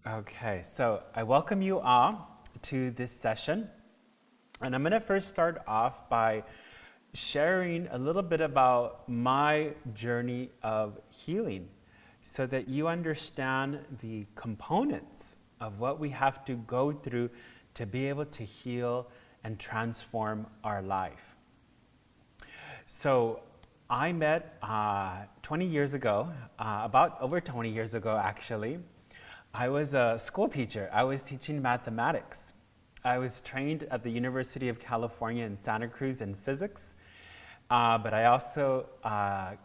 Okay, so I welcome you all to this session. And I'm going to first start off by sharing a little bit about my journey of healing so that you understand the components of what we have to go through to be able to heal and transform our life. So I met 20 years ago, about over 20 years ago actually. I was a school teacher. I was teaching mathematics. I was trained at the University of California in Santa Cruz in physics, but I also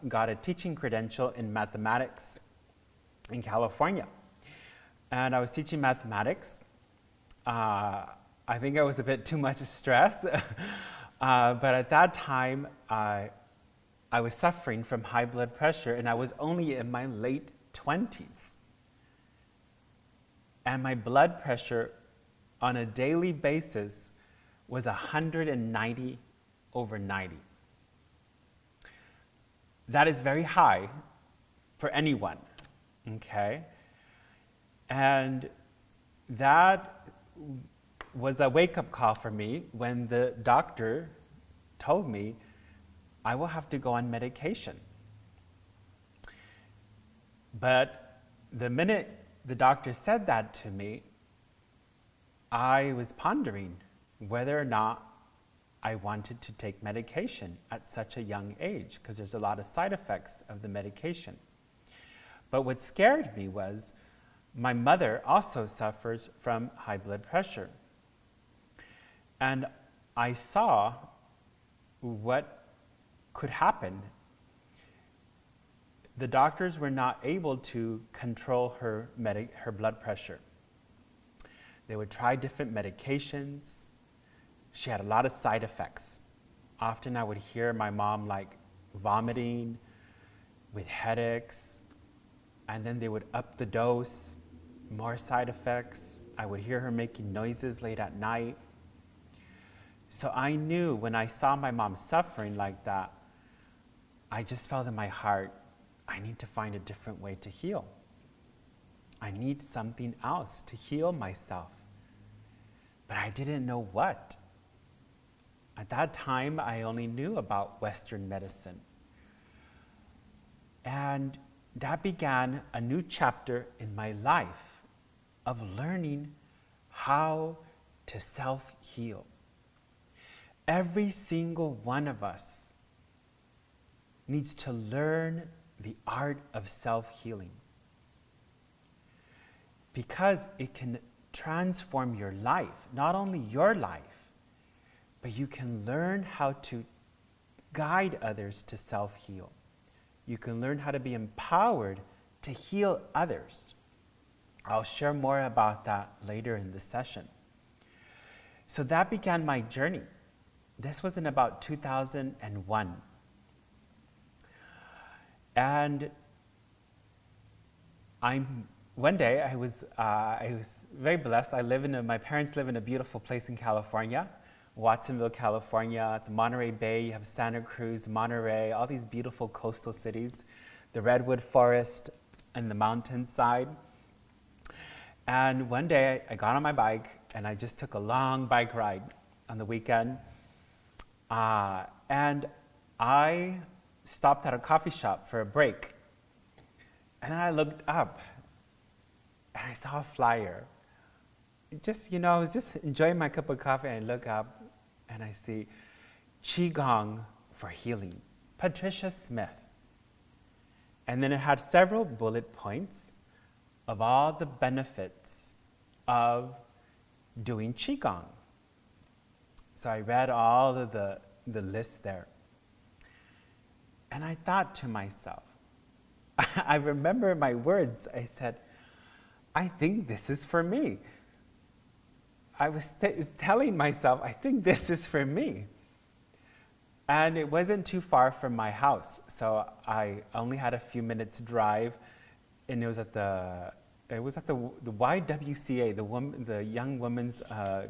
got a teaching credential in mathematics in California. And I was teaching mathematics. I think I was a bit too much stress, but at that time, I was suffering from high blood pressure, and I was only in my late 20s. And my blood pressure on a daily basis was 190/90. That is very high for anyone, okay? And that was a wake-up call for me when the doctor told me I will have to go on medication. But the minute the doctor said that to me, I was pondering whether or not I wanted to take medication at such a young age, because there's a lot of side effects of the medication. But what scared me was my mother also suffers from high blood pressure. And I saw what could happen. The doctors were not able to control her blood pressure. They would try different medications. She had a lot of side effects. Often I would hear my mom vomiting with headaches, and then they would up the dose, more side effects. I would hear her making noises late at night. So I knew when I saw my mom suffering like that, I just felt in my heart, I need to find a different way to heal. I need something else to heal myself. But I didn't know what. At that time, I only knew about Western medicine. And that began a new chapter in my life of learning how to self-heal. Every single one of us needs to learn the art of self-healing, because it can transform your life, not only your life, but you can learn how to guide others to self-heal. You can learn how to be empowered to heal others. I'll share more about that later in the session. So that began my journey. This was in about 2001. And one day I was very blessed. My parents live in a beautiful place in California, Watsonville, California. At the Monterey Bay, you have Santa Cruz, Monterey, all these beautiful coastal cities, the redwood forest and the mountainside. And one day I got on my bike and I just took a long bike ride on the weekend. And I stopped at a coffee shop for a break. And then I looked up and I saw a flyer. I was just enjoying my cup of coffee, and I look up and I see Qigong for Healing, Patricia Smith. And then it had several bullet points of all the benefits of doing Qigong. So I read all of the list there. And I thought to myself, I remember my words. I said, I think this is for me. I was telling myself, I think this is for me. And it wasn't too far from my house. So I only had a few minutes drive, and it was at the YWCA, the Young Women's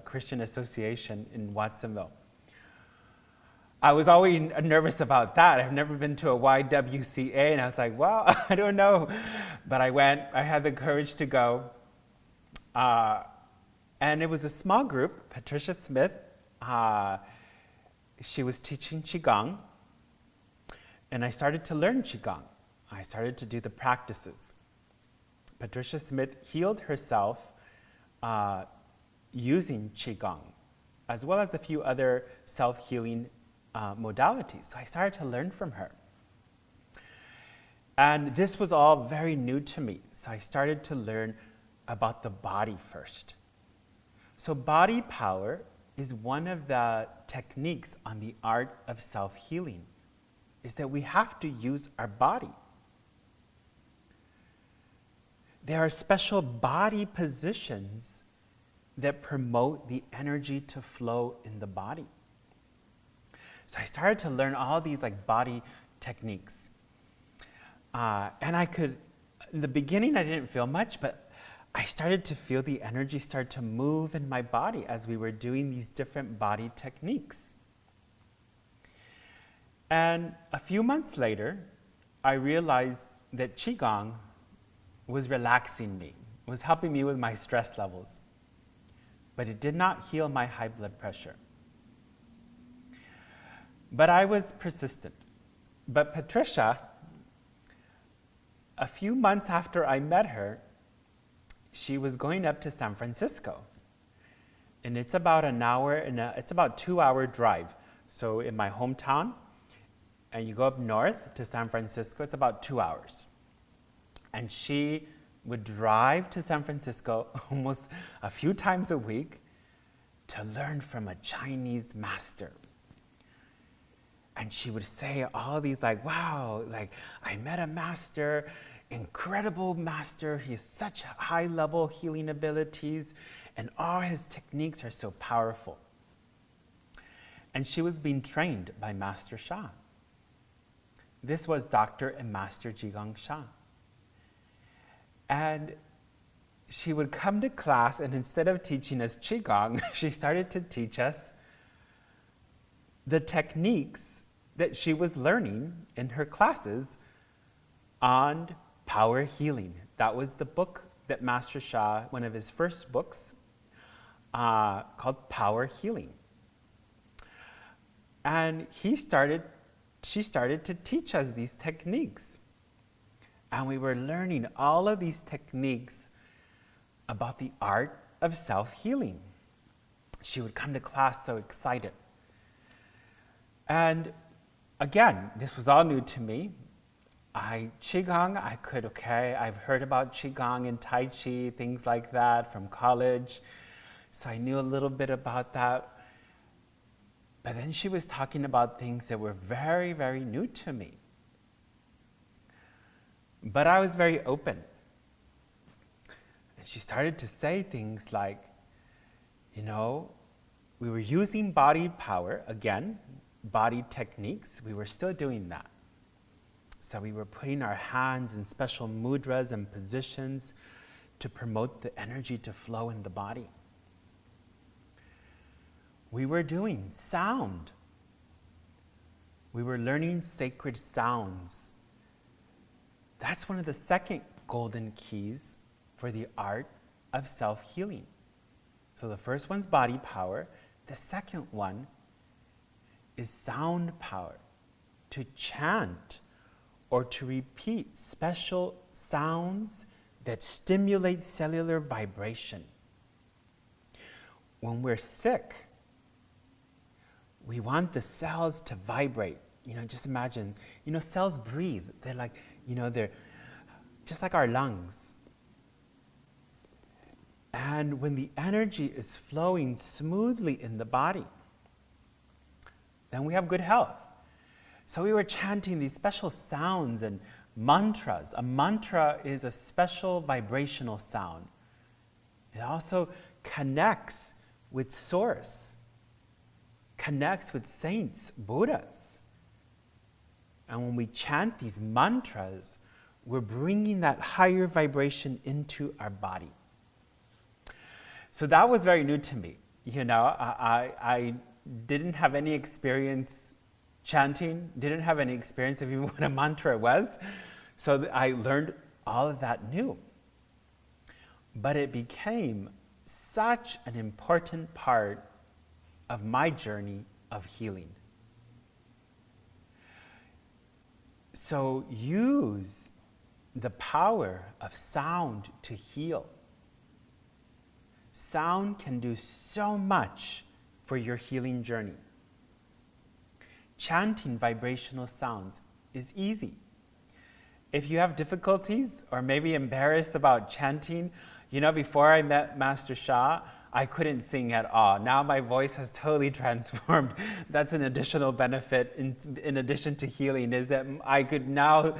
Christian Association in Watsonville. I was always nervous about that. I've never been to a YWCA, and I was like, well, I don't know. But I went, I had the courage to go, And it was a small group. Patricia Smith, she was teaching Qigong, and I started to learn Qigong. I started to do the practices. Patricia Smith healed herself using Qigong, as well as a few other self-healing modalities. So I started to learn from her. And this was all very new to me. So I started to learn about the body first. So body power is one of the techniques on the art of self-healing, is that we have to use our body. There are special body positions that promote the energy to flow in the body. So I started to learn all these body techniques. And I could, in the beginning I didn't feel much, but I started to feel the energy start to move in my body as we were doing these different body techniques. And a few months later, I realized that Qigong was relaxing me, was helping me with my stress levels. But it did not heal my high blood pressure. But I was persistent. But Patricia, a few months after I met her, she was going up to San Francisco. And it's about it's about 2-hour drive. So in my hometown, and you go up north to San Francisco, it's about 2 hours. And she would drive to San Francisco almost a few times a week to learn from a Chinese master. And she would say all these wow, I met a master, incredible master. He has such high level healing abilities and all his techniques are so powerful. And she was being trained by Master Sha. This was Dr. and Master Jigong Sha. And she would come to class, and instead of teaching us Qigong, she started to teach us the techniques that she was learning in her classes on power healing. That was the book that Master Sha, one of his first books, called Power Healing. And she started to teach us these techniques. And we were learning all of these techniques about the art of self-healing. She would come to class so excited. And again, this was all new to me. Qigong, I've heard about Qigong and Tai Chi, things like that from college. So I knew a little bit about that. But then she was talking about things that were very, very new to me. But I was very open. And she started to say things like, we were using body power, again, body techniques. We were still doing that. So we were putting our hands in special mudras and positions to promote the energy to flow in the body. We were doing sound. We were learning sacred sounds. That's one of the second golden keys for the art of self-healing. So the first one's body power. The second one is sound power, to chant or to repeat special sounds that stimulate cellular vibration. When we're sick, we want the cells to vibrate. Just imagine, cells breathe. They're they're just like our lungs. And when the energy is flowing smoothly in the body, then we have good health. So we were chanting these special sounds and mantras. A mantra is a special vibrational sound. It also connects with Source, connects with saints, Buddhas. And when we chant these mantras, we're bringing that higher vibration into our body. So that was very new to me. I didn't have any experience chanting, didn't have any experience of even what a mantra was. So I learned all of that new. but it became such an important part of my journey of healing. So use the power of sound to heal. Sound can do so much for your healing journey. Chanting vibrational sounds is easy. If you have difficulties or maybe embarrassed about chanting, before I met Master Sha, I couldn't sing at all. Now my voice has totally transformed. That's an additional benefit in addition to healing, is that I could now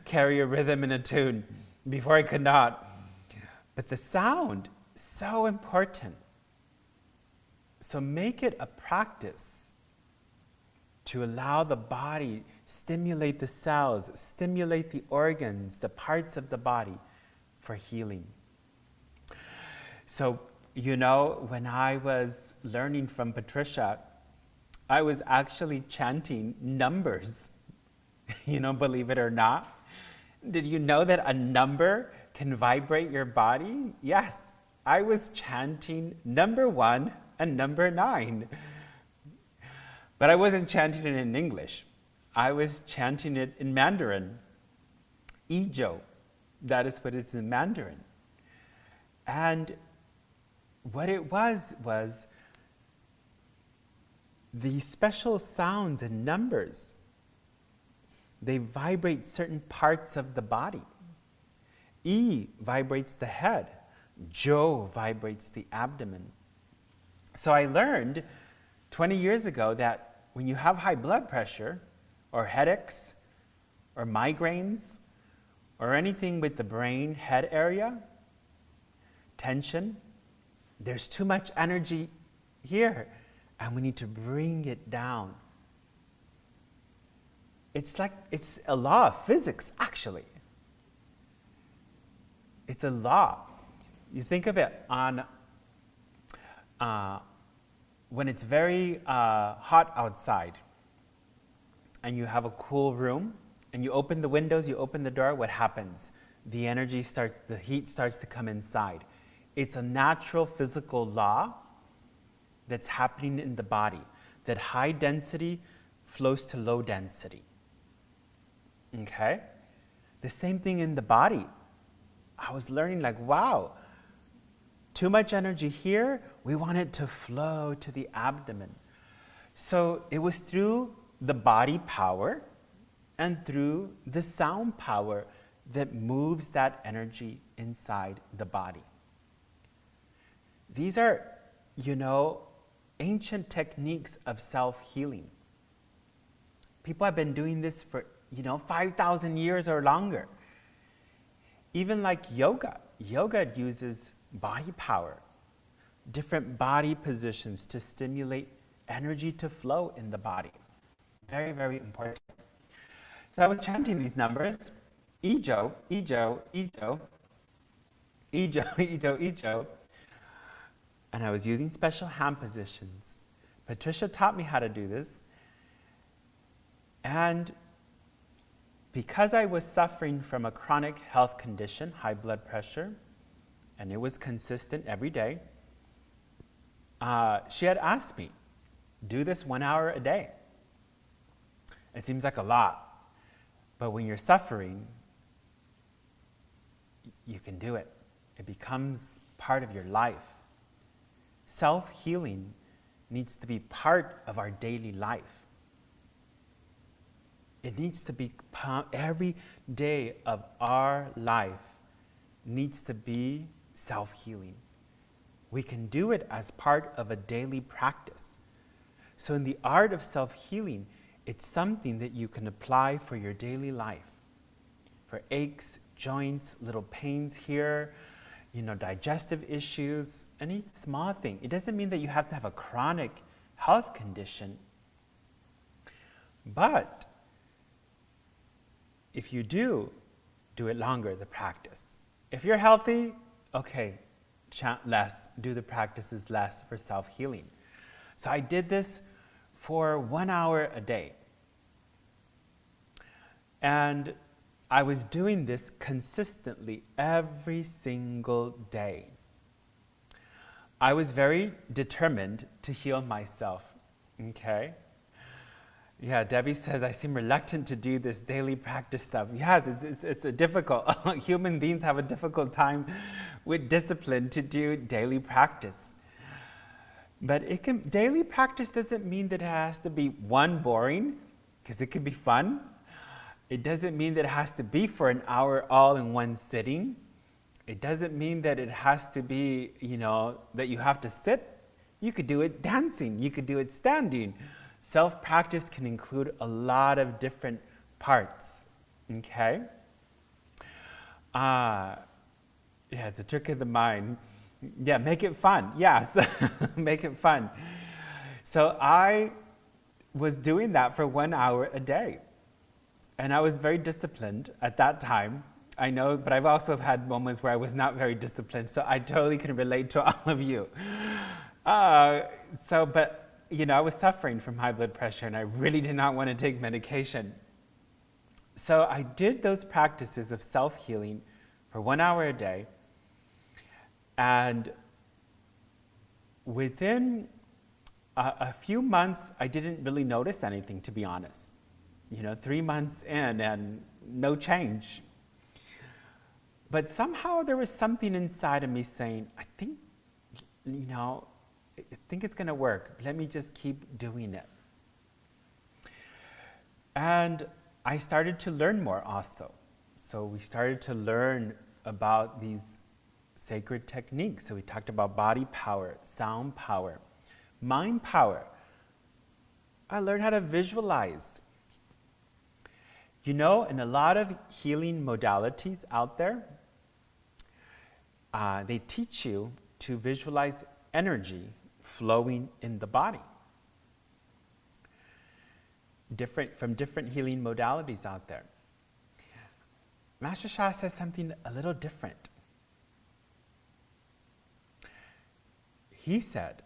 carry a rhythm and a tune. Before I could not. But the sound, so important. So make it a practice to allow the body, stimulate the cells, stimulate the organs, the parts of the body for healing. So, when I was learning from Patricia, I was actually chanting numbers, believe it or not. Did you know that a number can vibrate your body? Yes, I was chanting number 1 and number 9. But I wasn't chanting it in English. I was chanting it in Mandarin. Izhou, that is what it's in Mandarin. And what it was the special sounds and numbers. They vibrate certain parts of the body. I vibrates the head. Zhou vibrates the abdomen. So I learned 20 years ago that when you have high blood pressure or headaches or migraines or anything with the brain, head area, tension, there's too much energy here and we need to bring it down. It's a law of physics, actually. It's a law. You think of it on when it's very hot outside and you have a cool room and you open the windows, you open the door, what happens? The heat starts to come inside. It's a natural physical law that's happening in the body, that high density flows to low density. Okay? The same thing in the body. I was learning wow, too much energy here, we want it to flow to the abdomen. So it was through the body power and through the sound power that moves that energy inside the body. These are, ancient techniques of self-healing. People have been doing this for, 5,000 years or longer. Even like yoga. Yoga uses body power, different body positions to stimulate energy to flow in the body. Very, very important. So I was chanting these numbers. Izhou, Izhou, Izhou, Izhou, Izhou, Izhou. And I was using special hand positions. Patricia taught me how to do this. And because I was suffering from a chronic health condition, high blood pressure, and it was consistent every day, she had asked me, do this 1 hour a day. It seems like a lot, but when you're suffering, you can do it. It becomes part of your life. Self-healing needs to be part of our daily life. It needs to be every day of our life needs to be self-healing. We can do it as part of a daily practice. So in the art of self-healing, it's something that you can apply for your daily life. For aches, joints, little pains here, digestive issues, any small thing. It doesn't mean that you have to have a chronic health condition. But if you do it longer, the practice. If you're healthy, okay, chant less, do the practices less for self-healing. So I did this for 1 hour a day. And I was doing this consistently every single day. I was very determined to heal myself, okay? Yeah, Debbie says, I seem reluctant to do this daily practice stuff. Yes, it's a difficult, human beings have a difficult time with discipline to do daily practice. But daily practice doesn't mean that it has to be one, boring, because it could be fun. It doesn't mean that it has to be for an hour all in one sitting. It doesn't mean that it has to be, that you have to sit. You could do it dancing. You could do it standing. Self-practice can include a lot of different parts, okay? It's a trick of the mind. Yeah, make it fun. Yes, make it fun. So I was doing that for 1 hour a day. And I was very disciplined at that time. I know, but I've also had moments where I was not very disciplined, so I totally can relate to all of you. I was suffering from high blood pressure, and I really did not want to take medication. So I did those practices of self-healing for 1 hour a day, and within a few months, I didn't really notice anything, to be honest. 3 months in and no change. But somehow there was something inside of me saying, I think it's going to work. Let me just keep doing it. And I started to learn more also. So we started to learn about these sacred techniques. So we talked about body power, sound power, mind power. I learned how to visualize. In a lot of healing modalities out there, they teach you to visualize energy flowing in the body. From different healing modalities out there. Master Sha says something a little different. He said,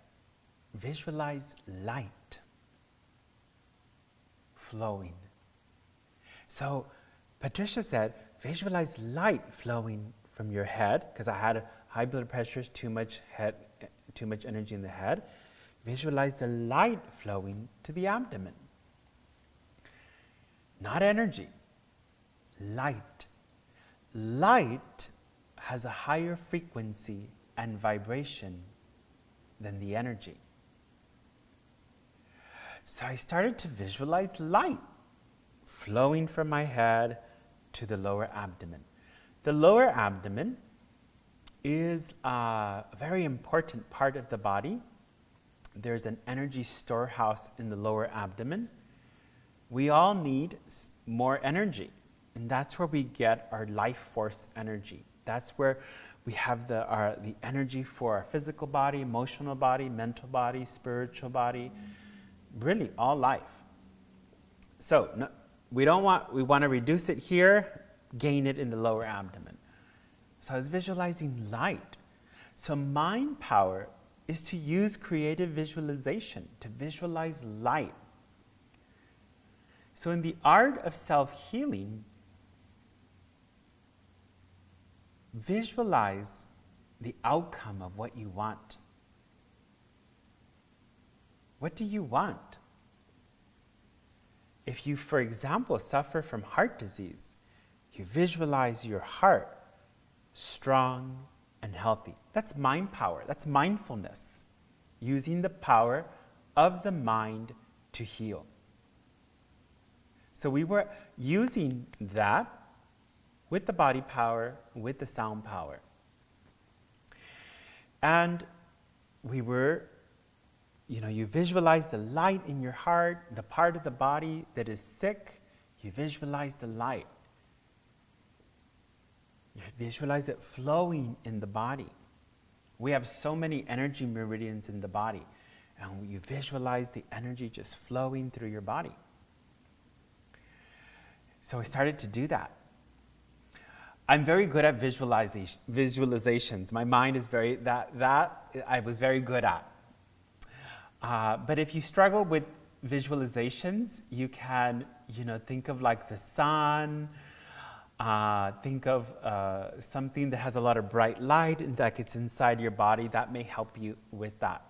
visualize light flowing. So Patricia said, visualize light flowing from your head, because I had high blood pressure, too much energy in the head. Visualize the light flowing to the abdomen. Not energy, light. Light has a higher frequency and vibration than the energy. So I started to visualize light flowing from my head to the lower abdomen. The lower abdomen is a very important part of the body. There's an energy storehouse in the lower abdomen. We all need more energy, and that's where we get our life force energy. That's where we have the energy for our physical body, emotional body, mental body, spiritual body, really all life. So we want to reduce it here, gain it in the lower abdomen. So I was visualizing light. So mind power is to use creative visualization to visualize light. So in the art of self-healing, visualize the outcome of what you want. What do you want? If you, for example, suffer from heart disease, you visualize your heart strong and healthy. That's mind power. That's mindfulness. Using the power of the mind to heal. So we were using that with the body power, with the sound power. And we were, you visualize the light in your heart, the part of the body that is sick, you visualize the light. You visualize it flowing in the body. We have so many energy meridians in the body, and you visualize the energy just flowing through your body. So I started to do that. I'm very good at visualizations. My mind is that I was very good at. But if you struggle with visualizations, you can, think of like the sun, Think of something that has a lot of bright light and that gets inside your body. That may help you with that.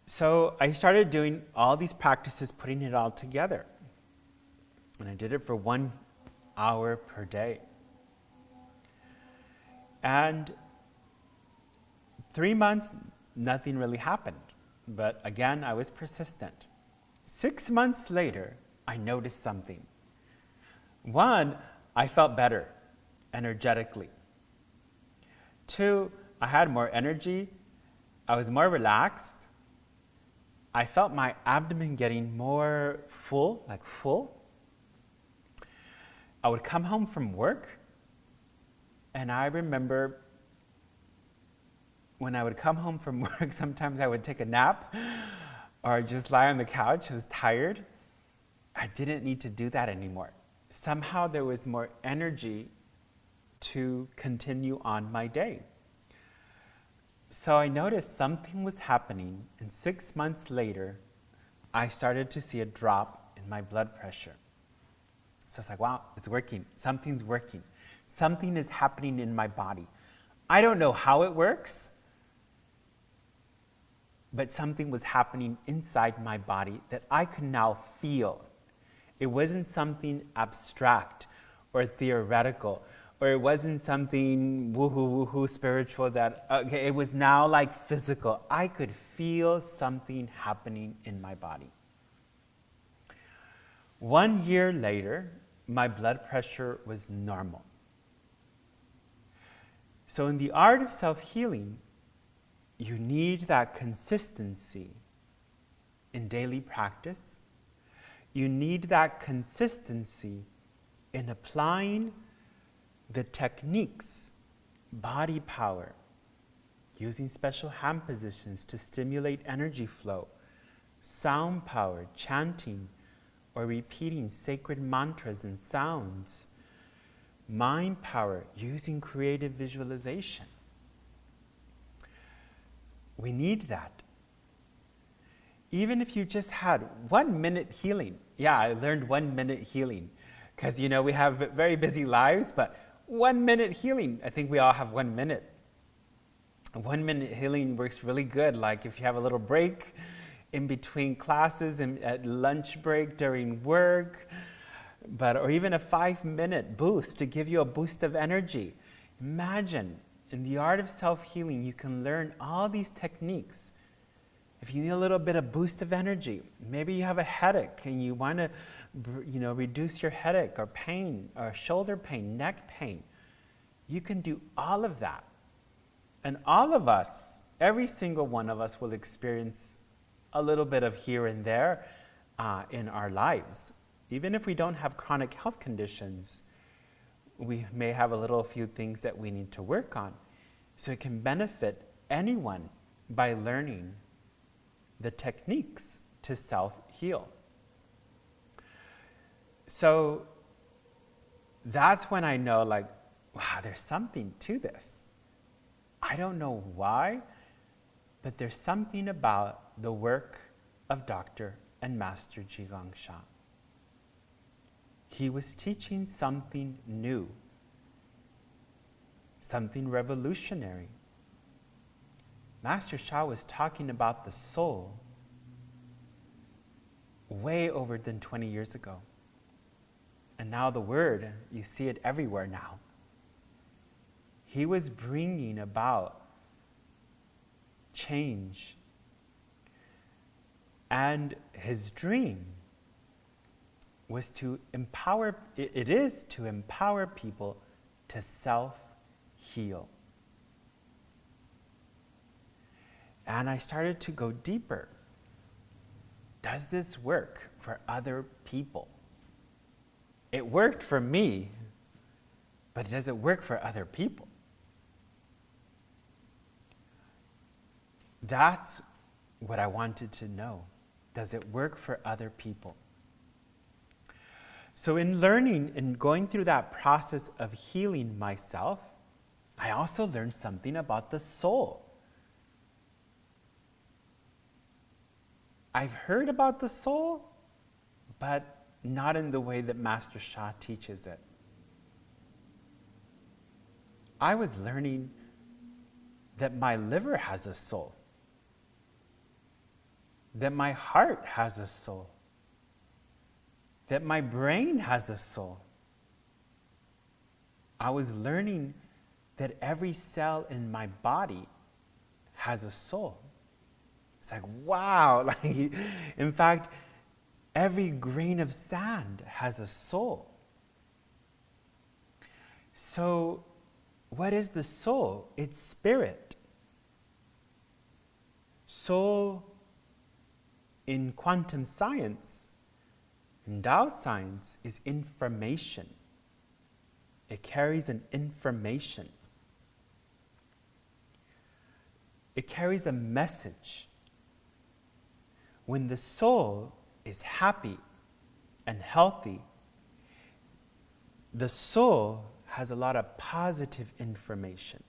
So I started doing all these practices, putting it all together. And I did it for 1 hour per day. And 3 months, nothing really happened. But again, I was persistent. 6 months later, I noticed something. One, I felt better energetically. Two, I had more energy. I was more relaxed. I felt my abdomen getting more full, like full. I would come home from work, and I remember when I would come home from work, sometimes I would take a nap or just lie on the couch. I was tired. I didn't need to do that anymore. Somehow there was more energy to continue on my day. So I noticed something was happening, and 6 months later, I started to see a drop in my blood pressure. So it's like, wow, it's working. Something's working. Something is happening in my body. I don't know how it works, but something was happening inside my body that I could now feel. It wasn't something abstract or theoretical, or it wasn't something woohoo spiritual that, okay, it was now like physical. I could feel something happening in my body. 1 year later, my blood pressure was normal. So in the art of self-healing, you need that consistency in daily practice. You need that consistency in applying the techniques, body power, using special hand positions to stimulate energy flow, sound power, chanting or repeating sacred mantras and sounds, mind power, using creative visualization. We need that. Even if you just had 1 minute healing. Yeah, I learned 1 minute healing because, we have very busy lives, but 1 minute healing, I think we all have 1 minute. 1 minute healing works really good. Like if you have a little break in between classes and at lunch break during work, or even a 5-minute boost to give you a boost of energy. Imagine, in the art of self-healing, you can learn all these techniques. If you need a little bit of boost of energy, maybe you have a headache and you want to, reduce your headache or pain or shoulder pain, neck pain. You can do all of that. And all of us, every single one of us will experience a little bit of here and there in our lives. Even if we don't have chronic health conditions, we may have a few things that we need to work on. So it can benefit anyone by learning the techniques to self-heal. So that's when I know, wow, there's something to this. I don't know why, but there's something about the work of Dr. and Master Zhigang Sha. He was teaching something new, something revolutionary. Master Sha was talking about the soul way over than 20 years ago. And now the word, you see it everywhere now. He was bringing about change. And his dream was to empower, it is to empower people to self-heal. And I started to go deeper. Does this work for other people? It worked for me, but does it work for other people? That's what I wanted to know. Does it work for other people? So in learning and going through that process of healing myself, I also learned something about the soul. I've heard about the soul, but not in the way that Master Sha teaches it. I was learning that my liver has a soul, that my heart has a soul, that my brain has a soul. I was learning that every cell in my body has a soul. It's like, wow. Like, in fact, every grain of sand has a soul. So, what is the soul? It's spirit. Soul in quantum science, in Tao science, is information. It carries an information. It carries a message. When the soul is happy and healthy, the soul has a lot of positive information.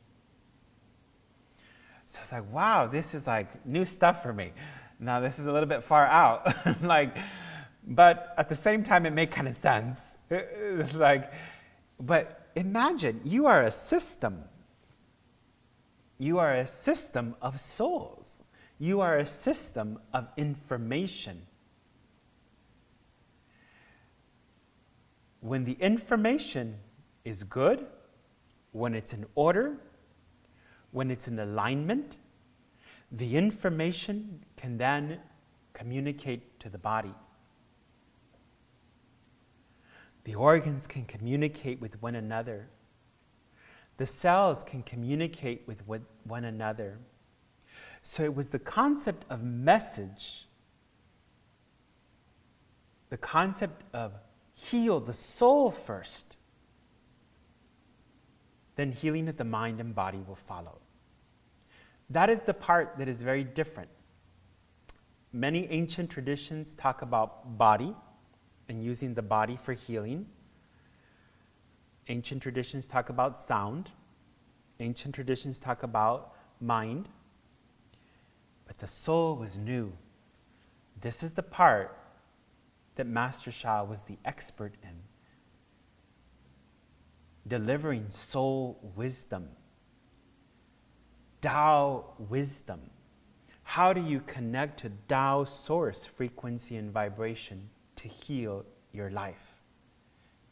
So it's like, wow, this is like new stuff for me. Now this is a little bit far out. But at the same time, it makes kind of sense. It's like, but imagine you are a system. You are a system of souls. You are a system of information. When the information is good, when it's in order, when it's in alignment, the information can then communicate to the body. The organs can communicate with one another. The cells can communicate with one another. So it was the concept of message, the concept of heal the soul first, then healing of the mind and body will follow. That is the part that is very different. Many ancient traditions talk about body and using the body for healing. Ancient traditions talk about sound. Ancient traditions talk about mind. But the soul was new. This is the part that Master Sha was the expert in. Delivering soul wisdom. Tao wisdom. How do you connect to Tao source frequency and vibration to heal your life,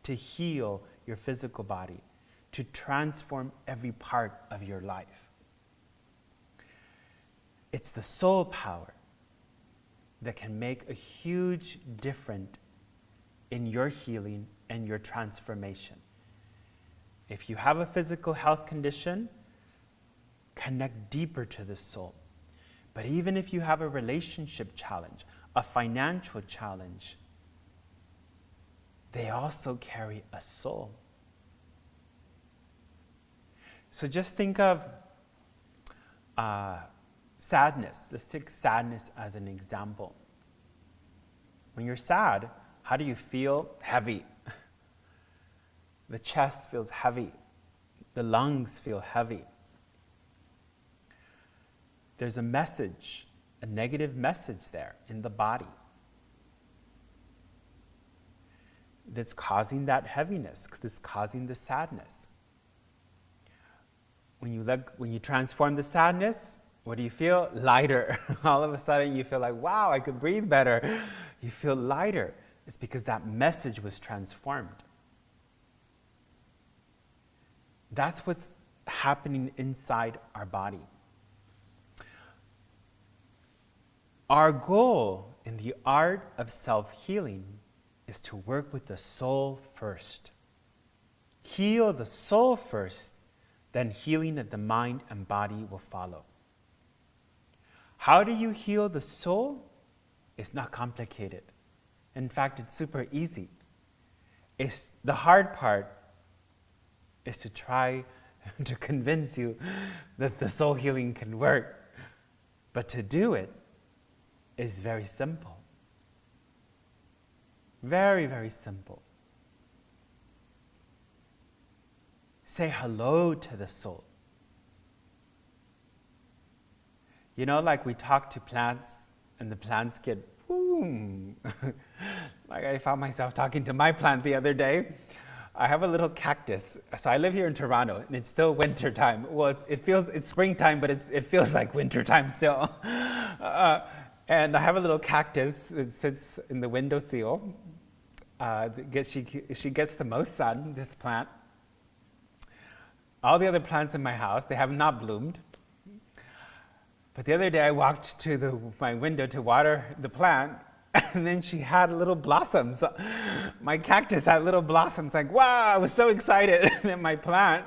to heal your physical body, to transform every part of your life? It's the soul power that can make a huge difference in your healing and your transformation. If you have a physical health condition, connect deeper to the soul. But even if you have a relationship challenge, a financial challenge, they also carry a soul. So just think of sadness. Let's take sadness as an example. When you're sad, how do you feel? Heavy. The chest feels heavy. The lungs feel heavy. There's a message, a negative message there in the body that's causing that heaviness, that's causing the sadness. When you transform the sadness, what do you feel? Lighter. All of a sudden you feel like, wow, I could breathe better. You feel lighter. It's because that message was transformed. That's what's happening inside our body. Our goal in the art of self-healing is to work with the soul first. Heal the soul first, then healing of the mind and body will follow. How do you heal the soul? It's not complicated. In fact, it's super easy. It's the hard part is to try to convince you that the soul healing can work. But to do it is very simple. Very, very simple. Say hello to the soul. You know, like we talk to plants and the plants get boom. Like I found myself talking to my plant the other day. I have a little cactus. So I live here in Toronto, and it's still winter time. Well, it's springtime, but it feels like winter time still. And I have a little cactus that sits in the windowsill. She gets the most sun, this plant. All the other plants in my house, they have not bloomed. But the other day I walked to my window to water the plant, and then she had little blossoms. My cactus had little blossoms. Like, wow, I was so excited that my plant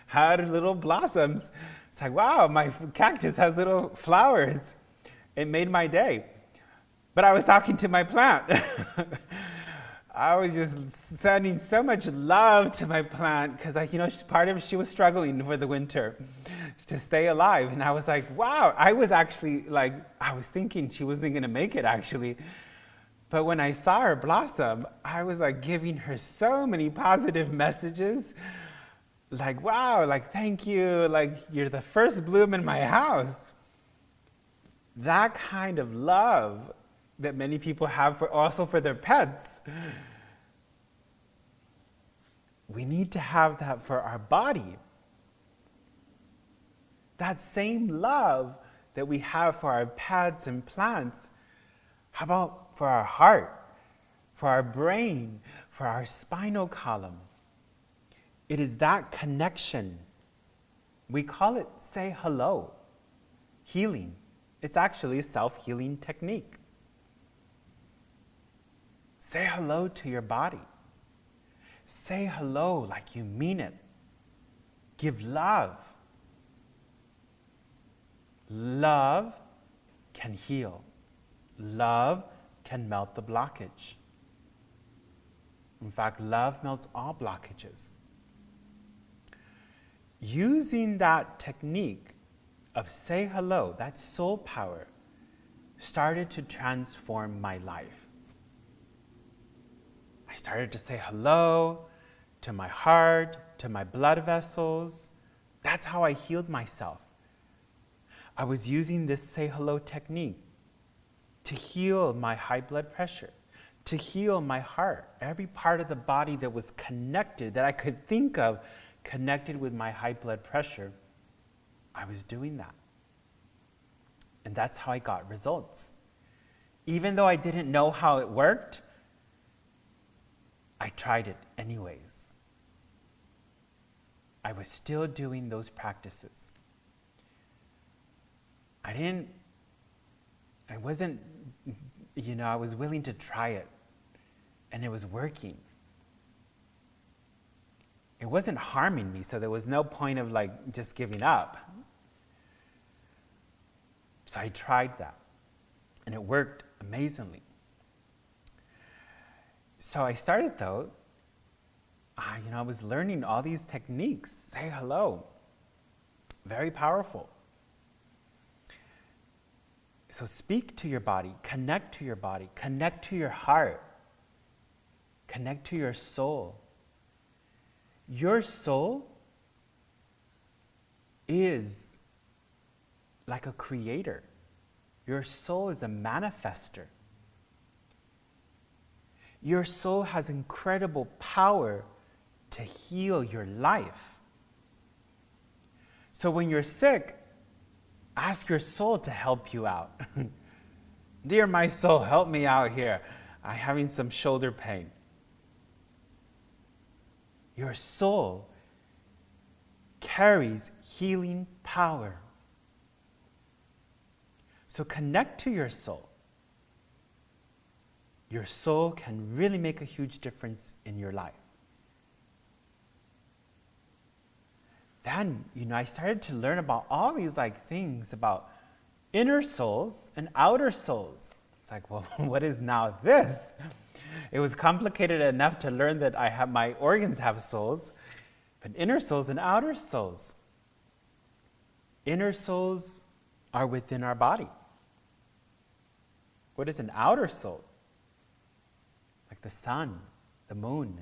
had little blossoms. It's like, wow, my cactus has little flowers. It made my day. But I was talking to my plant. I was just sending so much love to my plant because, she was struggling for the winter to stay alive. And I was like, wow, I was thinking she wasn't going to make it actually. But when I saw her blossom, I was like giving her so many positive messages. Like, wow, like, thank you. Like, you're the first bloom in my house. That kind of love that many people have also for their pets. We need to have that for our body. That same love that we have for our pets and plants, how about for our heart, for our brain, for our spinal column? It is that connection. We call it say hello, healing. It's actually a self-healing technique. Say hello to your body. Say hello like you mean it. Give love. Love can heal. Love can melt the blockage. In fact, love melts all blockages. Using that technique of say hello, that soul power, started to transform my life. I started to say hello to my heart, to my blood vessels. That's how I healed myself. I was using this say hello technique to heal my high blood pressure, to heal my heart, every part of the body that was connected, that I could think of, connected with my high blood pressure. I was doing that. And that's how I got results. Even though I didn't know how it worked, I tried it anyways. I was still doing those practices. I was willing to try it, and it was working. It wasn't harming me, so there was no point of just giving up. So I tried that, and it worked amazingly. So I started though, I was learning all these techniques. Say hello. Very powerful. So speak to your body, connect to your body, connect to your heart, connect to your soul. Your soul is like a creator. Your soul is a manifester. Your soul has incredible power to heal your life. So when you're sick, ask your soul to help you out. Dear my soul, help me out here. I'm having some shoulder pain. Your soul carries healing power. So connect to your soul. Your soul can really make a huge difference in your life. Then, I started to learn about all these things about inner souls and outer souls. It's like, well, what is now this? It was complicated enough to learn that my organs have souls, but inner souls and outer souls. Inner souls are within our body. What is an outer soul? Like the sun, the moon,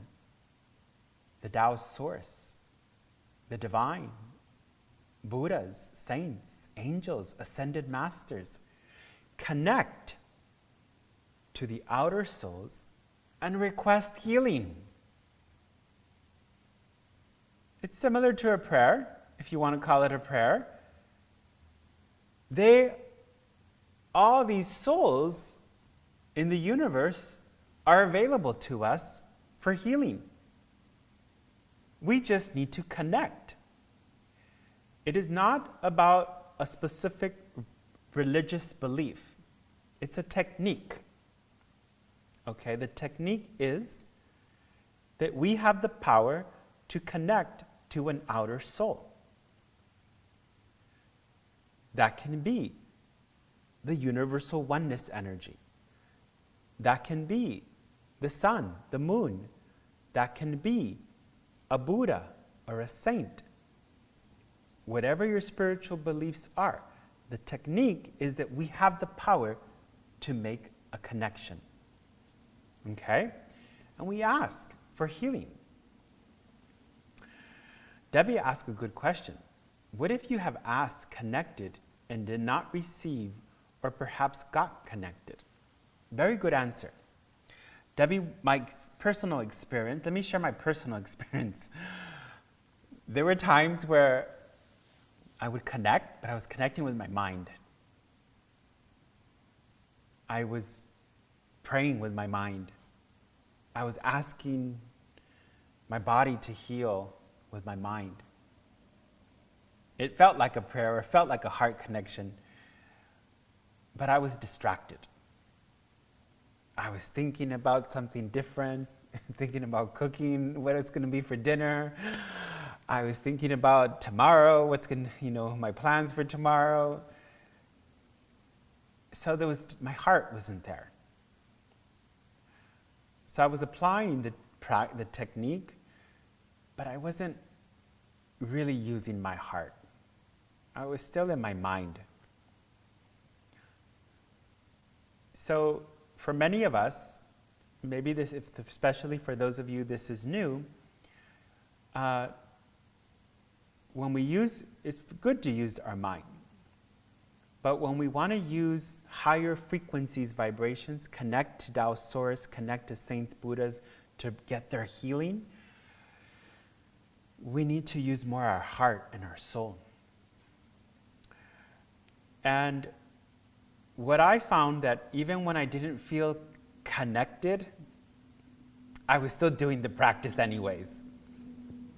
the Tao's source, the divine, Buddhas, saints, angels, ascended masters. Connect to the outer souls and request healing. It's similar to a prayer, if you want to call it a prayer. All these souls in the universe are available to us for healing. We just need to connect. It is not about a specific religious belief. It's a technique. Okay, the technique is that we have the power to connect to an outer soul. That can be the universal oneness energy. That can be the sun, the moon. That can be a Buddha or a saint. Whatever your spiritual beliefs are, the technique is that we have the power to make a connection. Okay? And we ask for healing. Debbie asked a good question. What if you have asked, connected, and did not receive, or perhaps got connected? Very good answer. Debbie, my personal experience, let me share my personal experience. There were times where I would connect, but I was connecting with my mind. I was praying with my mind. I was asking my body to heal with my mind. It felt like a prayer, it felt like a heart connection, but I was distracted. I was thinking about something different, thinking about cooking, what it's going to be for dinner. I was thinking about tomorrow, my plans for tomorrow. So my heart wasn't there. So I was applying the technique, but I wasn't really using my heart. I was still in my mind. So for many of us, maybe this, especially for those of you this is new, it's good to use our mind. But when we want to use higher frequencies, vibrations, connect to Tao Source, connect to saints, Buddhas, to get their healing, we need to use more our heart and our soul. And what I found that even when I didn't feel connected, I was still doing the practice anyways.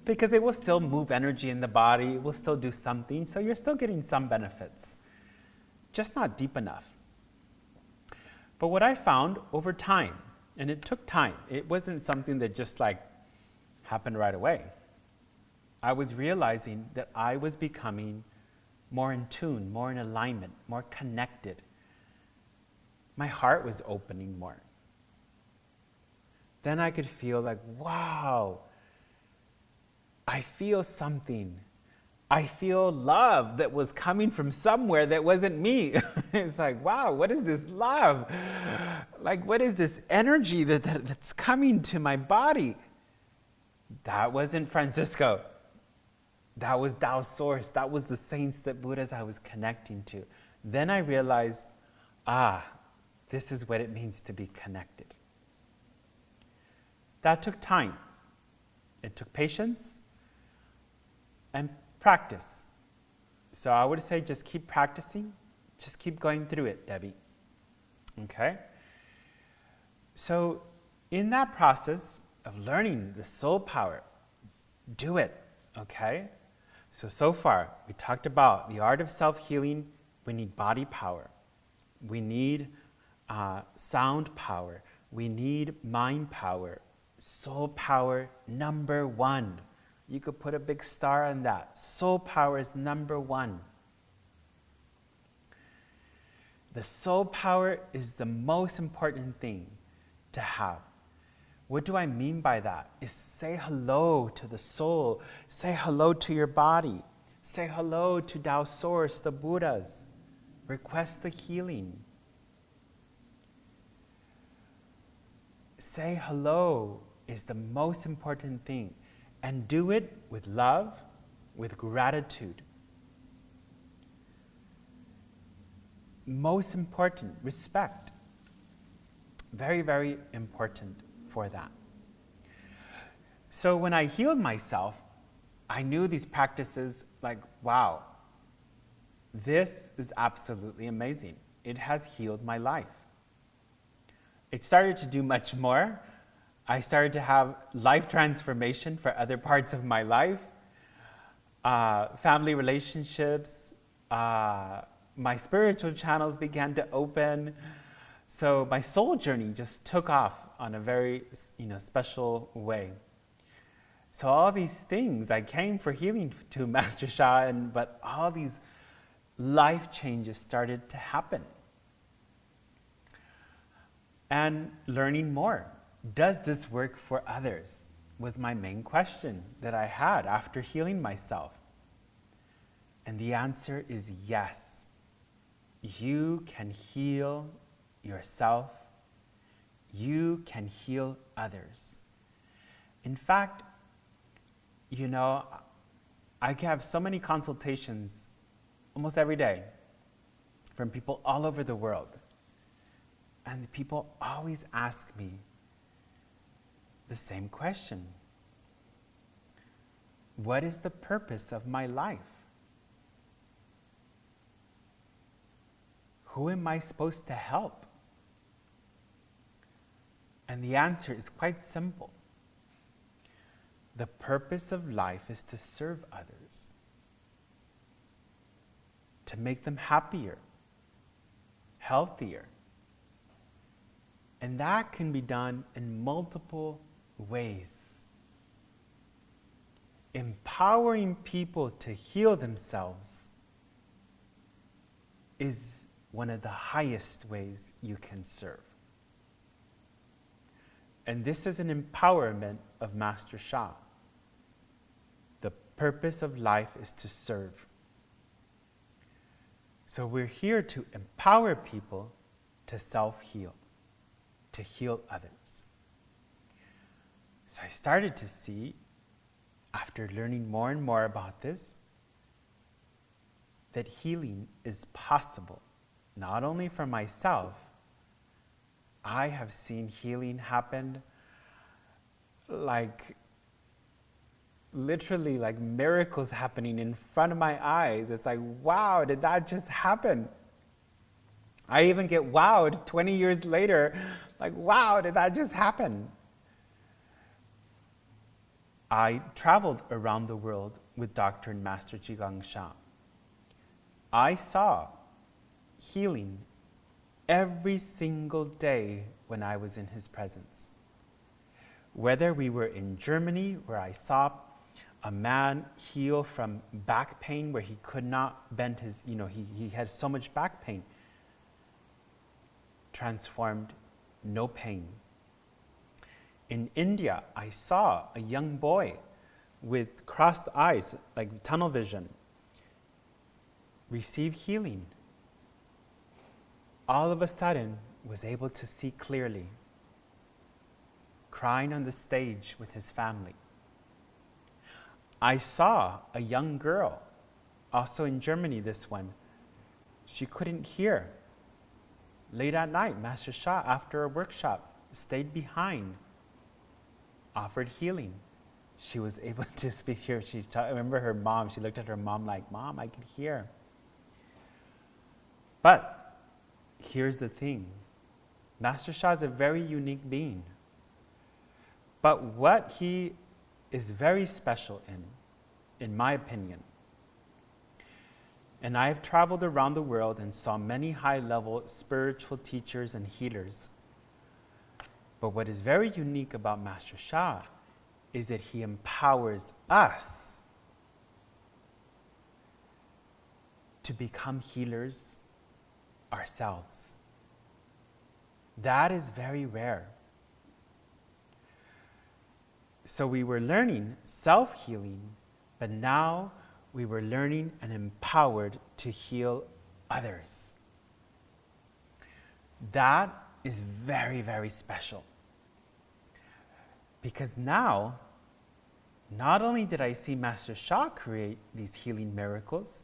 Because it will still move energy in the body, it will still do something, so you're still getting some benefits. Just not deep enough. But what I found over time, and it took time, it wasn't something that just happened right away. I was realizing that I was becoming more in tune, more in alignment, more connected. My heart was opening more. Then I could feel wow, I feel something. I feel love that was coming from somewhere that wasn't me. It's wow, what is this love? What is this energy that's coming to my body? That wasn't Francisco. That was Tao Source. That was the saints, that Buddhas I was connecting to. Then I realized, this is what it means to be connected. That took time. It took patience and practice. So I would say just keep practicing. Just keep going through it, Debbie. Okay? So in that process of learning the soul power, do it, okay? So far, we talked about the art of self-healing. We need body power. We need sound power. We need mind power. Soul power, number one. You could put a big star on that. Soul power is number one. The soul power is the most important thing to have. What do I mean by that? Is say hello to the soul. Say hello to your body. Say hello to Tao Source, the Buddhas. Request the healing. Say hello is the most important thing. And do it with love, with gratitude. Most important, respect. Very, very important for that. So when I healed myself, I knew these practices, like, wow, this is absolutely amazing. It has healed my life. It started to do much more. I started to have life transformation for other parts of my life, family relationships, my spiritual channels began to open. So my soul journey just took off on a very, special way. So all these things, I came for healing to Master Sha, but all these life changes started to happen. And learning more. Does this work for others? Was my main question that I had after healing myself. And the answer is yes. You can heal yourself. You can heal others. In fact, I have so many consultations almost every day from people all over the world. And people always ask me the same question. What is the purpose of my life? Who am I supposed to help? And the answer is quite simple. The purpose of life is to serve others, to make them happier, healthier. And that can be done in multiple ways. Empowering people to heal themselves is one of the highest ways you can serve. And this is an empowerment of Master Sha. The purpose of life is to serve. So we're here to empower people to self-heal, to heal others. So I started to see, after learning more and more about this, that healing is possible, not only for myself. I have seen healing happen literally like miracles happening in front of my eyes. It's like, wow, did that just happen? I even get wowed 20 years later, like, wow, did that just happen? I traveled around the world with Dr. and Master Zhigang Sha. I saw healing every single day when I was in his presence. Whether we were in Germany, where I saw a man heal from back pain where he could not bend his, he had so much back pain, transformed, no pain. In India, I saw a young boy with crossed eyes, like tunnel vision, receive healing. All of a sudden, was able to see clearly, crying on the stage with his family. I saw a young girl, also in Germany, this one. She couldn't hear. Late at night, Master Sha, after a workshop, stayed behind, offered healing. She was able to speak here. I remember her mom, she looked at her mom like, Mom, I can hear. But here's the thing. Master Sha is a very unique being. But what he is very special in my opinion, and I have traveled around the world and saw many high-level spiritual teachers and healers. But what is very unique about Master Sha is that he empowers us to become healers ourselves. That is very rare. So we were learning self-healing, but now we were learning and empowered to heal others. That is very, very special. Because now, not only did I see Master Sha create these healing miracles,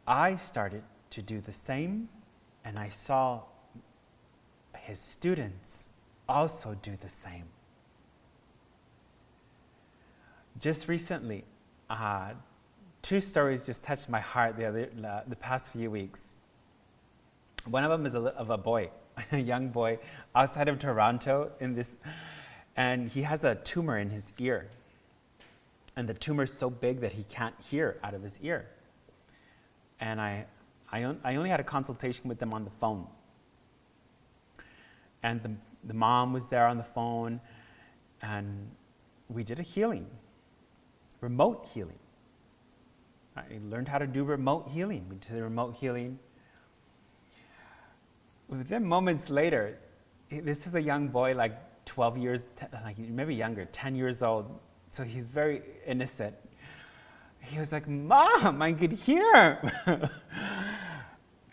I started to do the same, and I saw his students also do the same. Just recently, two stories just touched my heart the past few weeks. One of them is of a boy, a young boy outside of Toronto and he has a tumor in his ear. And the tumor is so big that he can't hear out of his ear. And I only had a consultation with them on the phone. And the mom was there on the phone, and we did a healing. Remote healing. I learned how to do remote healing. We did the remote healing. Within moments later, this is a young boy, like 12 years, maybe younger, 10 years old. So he's very innocent. He was like, "Mom, I could hear."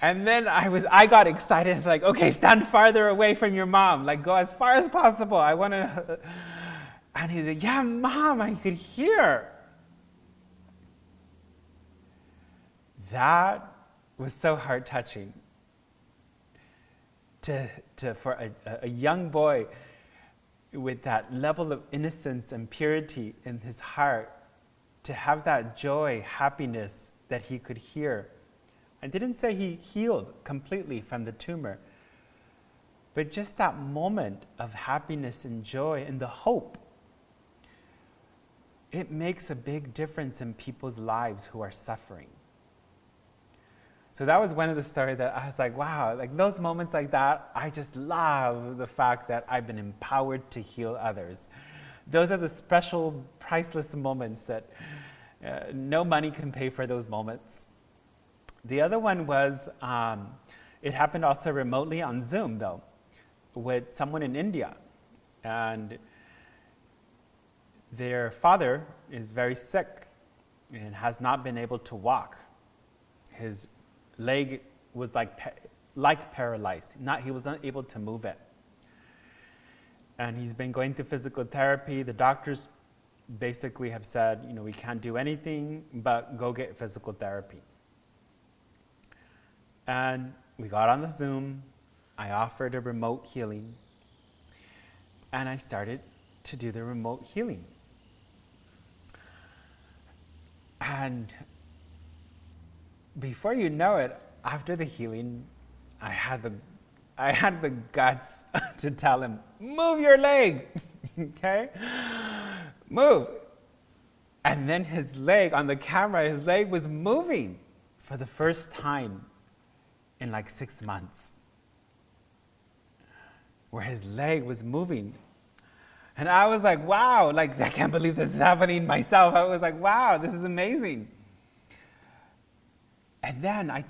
And then I got excited. It's like, "Okay, stand farther away from your mom. Like, go as far as possible. I want to." And he's like, "Yeah, Mom, I could hear." That was so heart-touching. For a young boy with that level of innocence and purity in his heart, to have that joy, happiness that he could hear. I didn't say he healed completely from the tumor, but just that moment of happiness and joy and the hope. It makes a big difference in people's lives who are suffering. So that was one of the stories that I was like, wow, like those moments like that, I just love the fact that I've been empowered to heal others. Those are the special, priceless moments that no money can pay for those moments. The other one was, it happened also remotely on Zoom though, with someone in India. And their father is very sick and has not been able to walk. His leg was like paralyzed. He was not able to move it. And he's been going through physical therapy. The doctors basically have said, we can't do anything but go get physical therapy. And we got on the Zoom. I offered a remote healing. And I started to do the remote healing. And before you know it, after the healing, I had the guts to tell him, "Move your leg," okay? Move. And then his leg, on the camera, his leg was moving for the first time in like 6 months, where his leg was moving. And I was like, wow, like I can't believe this is happening myself. I was like, wow, this is amazing. And then I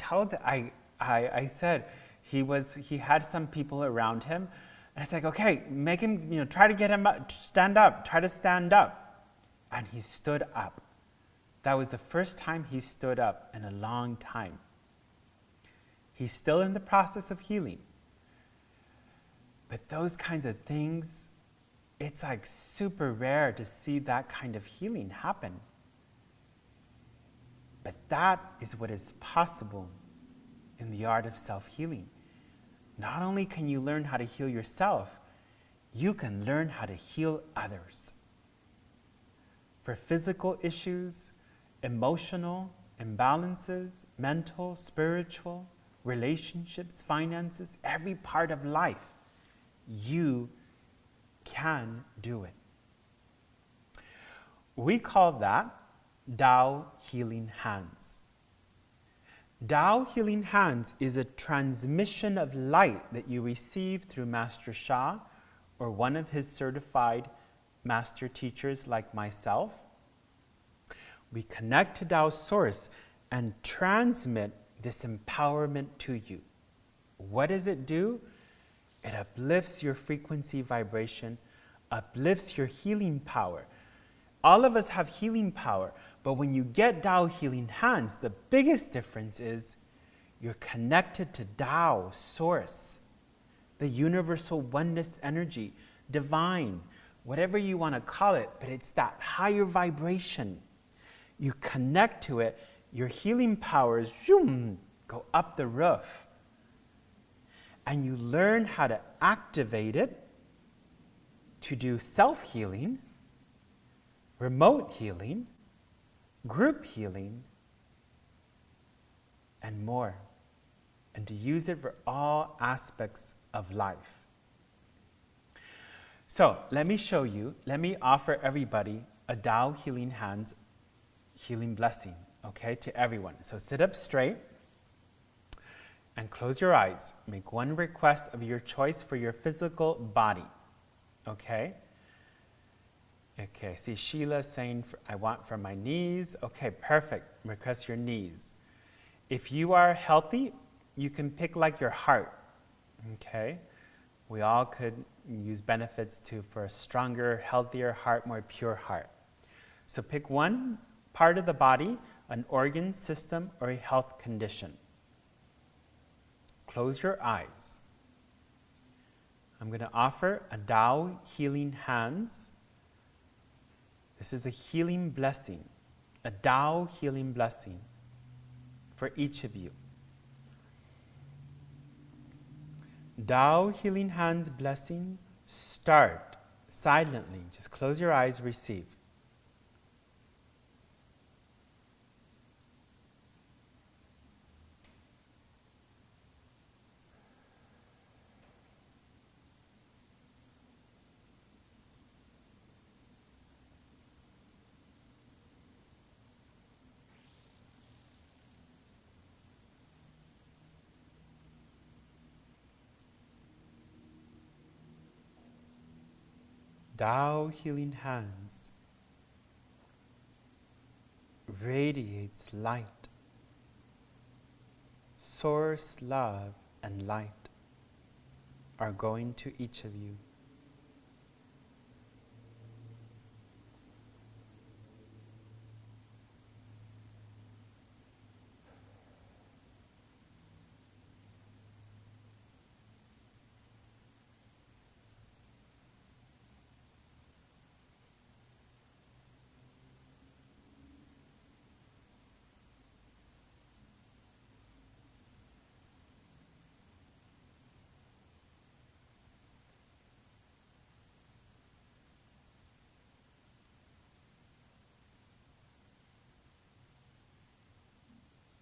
said, he had some people around him. And it's like, okay, make him, try to get him up, try to stand up. And he stood up. That was the first time he stood up in a long time. He's still in the process of healing. But those kinds of things, it's like super rare to see that kind of healing happen. But that is what is possible in the art of self-healing. Not only can you learn how to heal yourself, you can learn how to heal others. For physical issues, emotional imbalances, mental, spiritual, relationships, finances, every part of life, you can do it. We call that Tao Healing Hands. Tao Healing Hands is a transmission of light that you receive through Master Sha or one of his certified master teachers like myself. We connect to Tao's source and transmit this empowerment to you. What does it do? It uplifts your frequency vibration, uplifts your healing power. All of us have healing power, but when you get Tao Healing Hands, the biggest difference is you're connected to Tao, source, the universal oneness energy, divine, whatever you want to call it, but it's that higher vibration. You connect to it, your healing powers go up the roof. And you learn how to activate it to do self-healing, remote healing, group healing, and more, and to use it for all aspects of life. So let me show you, let me offer everybody a Tao Healing Hands healing blessing, okay, to everyone. So sit up straight and close your eyes. Make one request of your choice for your physical body, okay? Okay, see Sheila saying, I want for my knees. Okay, perfect. Request your knees. If you are healthy, you can pick like your heart, okay? We all could use benefits for a stronger, healthier heart, more pure heart. So pick one part of the body, an organ, system, or a health condition. Close your eyes. I'm going to offer a Tao Healing Hands. This is a healing blessing, a Tao healing blessing for each of you. Tao Healing Hands blessing, start silently. Just close your eyes, receive. Tao Healing Hands radiates light, source love and light are going to each of you.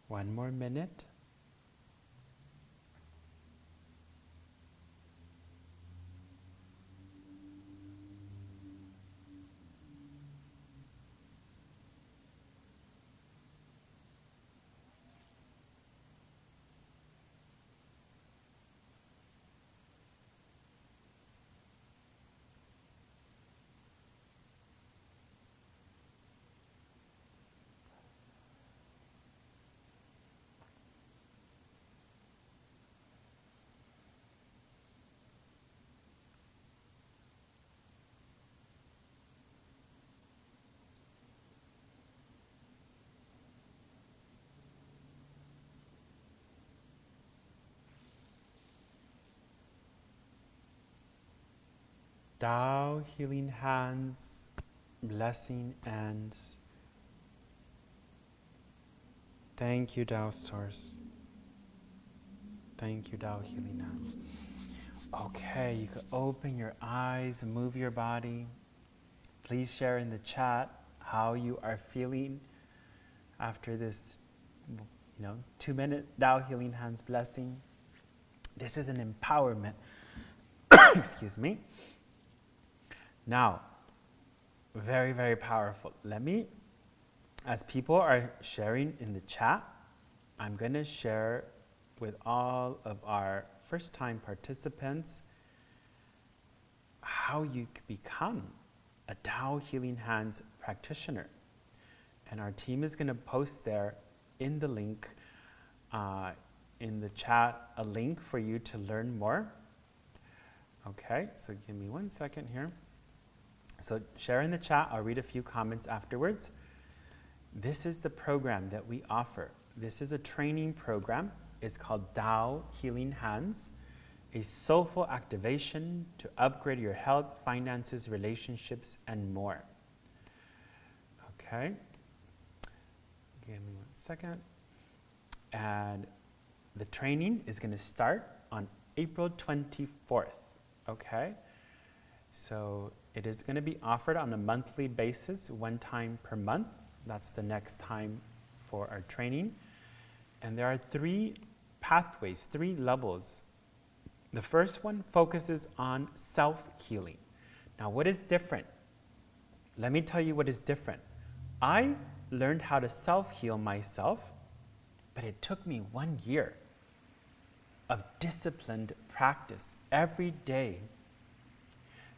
One more minute. Tao Healing Hands blessing and thank you, Tao Source. Thank you, Tao Healing Hands. Okay, you can open your eyes and move your body. Please share in the chat how you are feeling after this, 2-minute Tao Healing Hands blessing. This is an empowerment. Excuse me. Now, very, very powerful. Let me, as people are sharing in the chat, I'm going to share with all of our first-time participants how you can become a Tao Healing Hands practitioner. And our team is going to post there in the link, in the chat, a link for you to learn more. Okay, so give me 1 second here. So share in the chat, I'll read a few comments afterwards. This is the program that we offer. This is a training program. It's called Tao Healing Hands, a soulful activation to upgrade your health, finances, relationships, and more. Okay. Give me 1 second. And the training is going to start on April 24th. Okay. So it is going to be offered on a monthly basis, one time per month. That's the next time for our training. And there are 3 pathways, 3 levels. The first one focuses on self-healing. Now, what is different? Let me tell you what is different. I learned how to self-heal myself, but it took me 1 year of disciplined practice every day.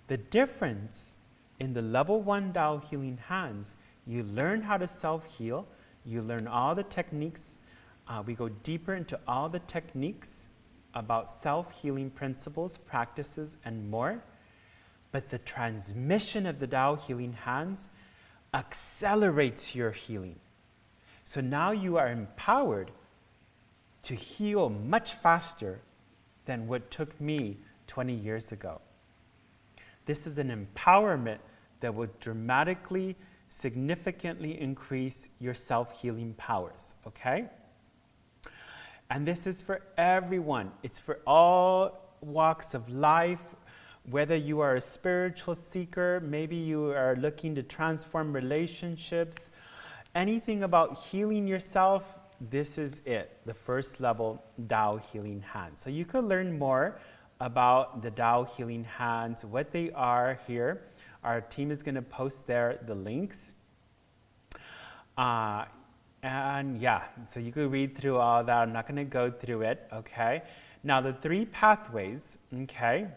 The difference in the level 1 Tao Healing Hands, you learn how to self-heal, you learn all the techniques. We go deeper into all the techniques about self-healing principles, practices, and more. But the transmission of the Tao Healing Hands accelerates your healing. So now you are empowered to heal much faster than what took me 20 years ago. This is an empowerment that will dramatically, significantly increase your self-healing powers, okay? And this is for everyone. It's for all walks of life, whether you are a spiritual seeker, maybe you are looking to transform relationships, anything about healing yourself, this is it, the first level Tao Healing Hands. So you could learn more about the Tao Healing Hands, what they are here. Our team is going to post there the links. And yeah, so you could read through all that. I'm not going to go through it, okay? Now the 3 pathways, okay?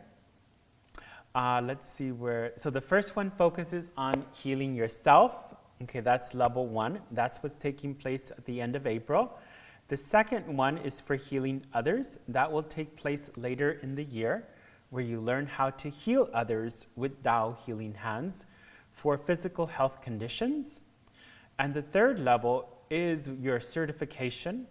Let's see where, so the first one focuses on healing yourself. Okay, that's level 1. That's what's taking place at the end of April. The second one is for healing others. That will take place later in the year, where you learn how to heal others with Tao Healing Hands for physical health conditions. And the third level is your certification,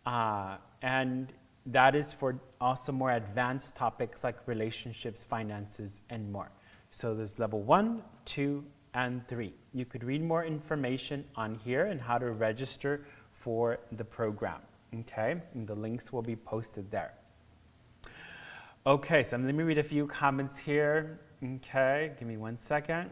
and that is for also more advanced topics like relationships, finances, and more. So there's level 1, 2, and 3. You could read more information on here and how to register for the program, okay? And the links will be posted there. Okay, so let me read a few comments here. Okay, give me 1 second.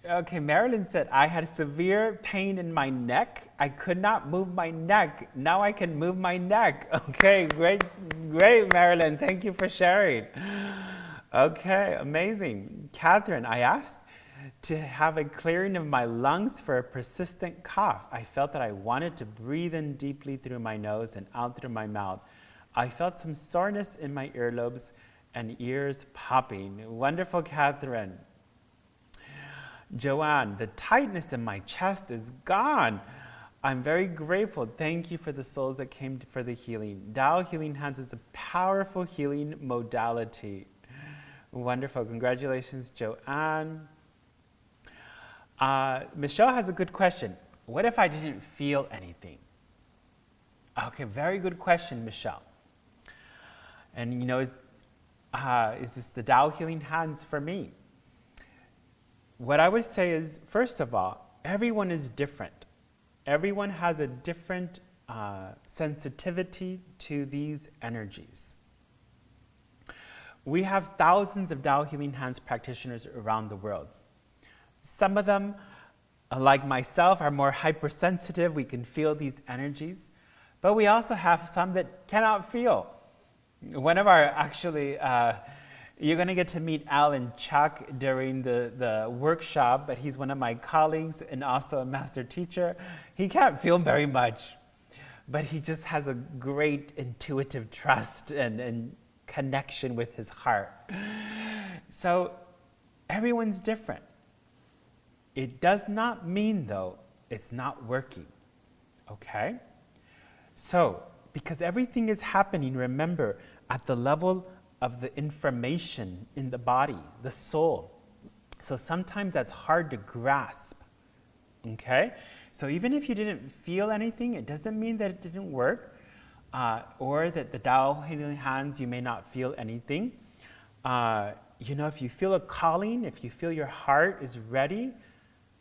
Okay, Marilyn said, I had severe pain in my neck. I could not move my neck. Now I can move my neck. Okay, great, Marilyn. Thank you for sharing. Okay, amazing. Catherine, I asked to have a clearing of my lungs for a persistent cough. I felt that I wanted to breathe in deeply through my nose and out through my mouth. I felt some soreness in my earlobes and ears popping. Wonderful, Catherine. Joanne, the tightness in my chest is gone. I'm very grateful. Thank you for the souls that came for the healing. Tao Healing Hands is a powerful healing modality. Wonderful. Congratulations, Joanne. Michelle has a good question. What if I didn't feel anything? Okay, very good question, Michelle. And you know, is this the Tao Healing Hands for me? What I would say is, first of all, everyone is different. Everyone has a different sensitivity to these energies. We have thousands of Tao Healing Hands practitioners around the world. Some of them, like myself, are more hypersensitive. We can feel these energies. But we also have some that cannot feel. One of our, actually, you're going to get to meet Al and Chuck during the workshop, but he's one of my colleagues and also a master teacher. He can't feel very much, but he just has a great intuitive trust and connection with his heart. So everyone's different. It does not mean, though, it's not working, okay? So, because everything is happening, remember, at the level of the information in the body, the soul. So sometimes that's hard to grasp, okay? So even if you didn't feel anything, it doesn't mean that it didn't work, or that the Tao Healing Hands, you may not feel anything. You know, if you feel a calling, if you feel your heart is ready,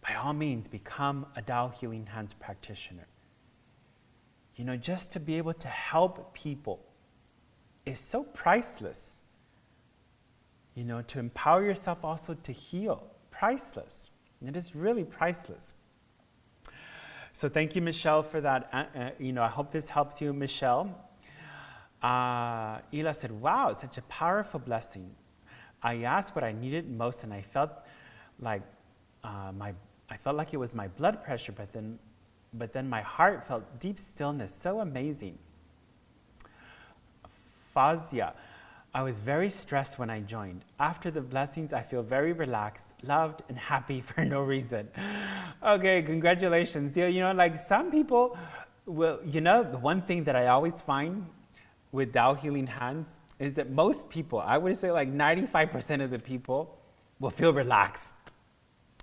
by all means, become a Tao Healing Hands practitioner. You know, just to be able to help people is so priceless. To empower yourself also to heal, priceless. It is really priceless. So thank you, Michelle, for that. I hope this helps you, Michelle. Ela said, wow, such a powerful blessing. I asked what I needed most, and I felt like it was my blood pressure, but then my heart felt deep stillness. So amazing. Fazia, I was very stressed when I joined. After the blessings, I feel very relaxed, loved, and happy for no reason. Okay, congratulations. Like some people will, the one thing that I always find with Tao Healing Hands is that most people, I would say like 95% of the people, will feel relaxed.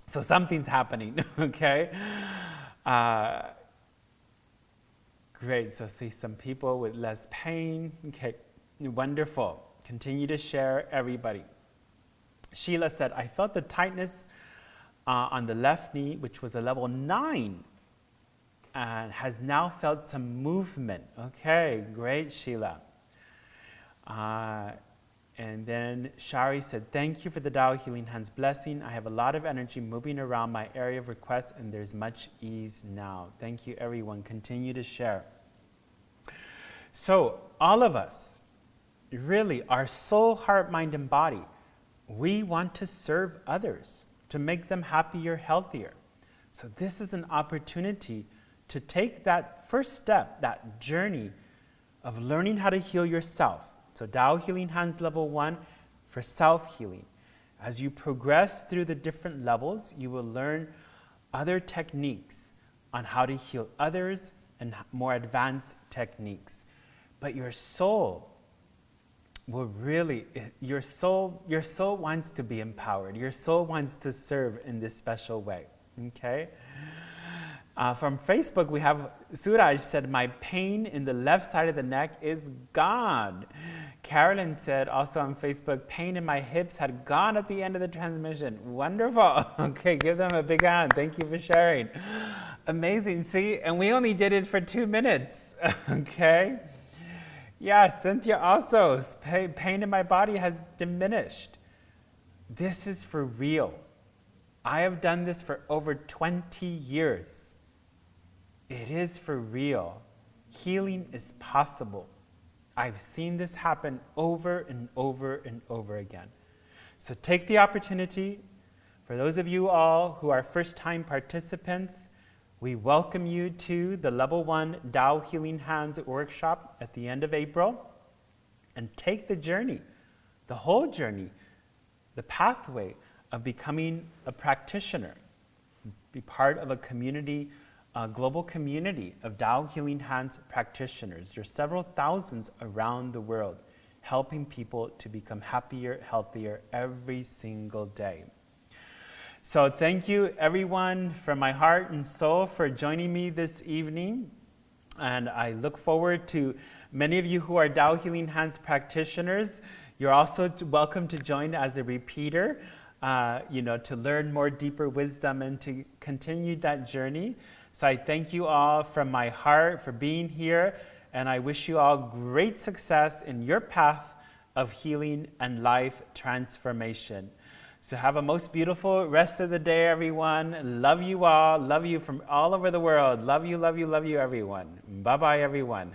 So something's happening, okay? Great, so see some people with less pain. Okay, wonderful. Continue to share, everybody. Sheila said, I felt the tightness on the left knee, which was a level 9, and has now felt some movement. Okay, great, Sheila. And then Shari said, thank you for the Tao Healing Hands blessing. I have a lot of energy moving around my area of request, and there's much ease now. Thank you, everyone. Continue to share. So all of us, really, our soul, heart, mind, and body, we want to serve others, to make them happier, healthier. So this is an opportunity to take that first step, that journey of learning how to heal yourself. So Tao Healing Hands Level 1 for self-healing. As you progress through the different levels, you will learn other techniques on how to heal others and more advanced techniques. But your soul will really, your soul wants to be empowered. Your soul wants to serve in this special way, okay? From Facebook, we have Suraj said, my pain in the left side of the neck is gone. Carolyn said, also on Facebook, pain in my hips had gone at the end of the transmission. Wonderful. Okay, give them a big hand. Thank you for sharing. Amazing, see? And we only did it for 2 minutes, okay? Yeah, Cynthia also, pain in my body has diminished. This is for real. I have done this for over 20 years. It is for real. Healing is possible. I've seen this happen over and over and over again. So take the opportunity. For those of you all who are first-time participants, we welcome you to the Level 1 Tao Healing Hands workshop at the end of April, and take the journey, the whole journey, the pathway of becoming a practitioner. Be part of a community, a global community of Tao Healing Hands practitioners. There are several thousands around the world helping people to become happier, healthier every single day. So thank you, everyone, from my heart and soul for joining me this evening. And I look forward to many of you who are Tao Healing Hands practitioners. You're also welcome to join as a repeater, to learn more deeper wisdom and to continue that journey. So I thank you all from my heart for being here. And I wish you all great success in your path of healing and life transformation. So have a most beautiful rest of the day, everyone. Love you all. Love you from all over the world. Love you, love you, love you, everyone. Bye-bye, everyone.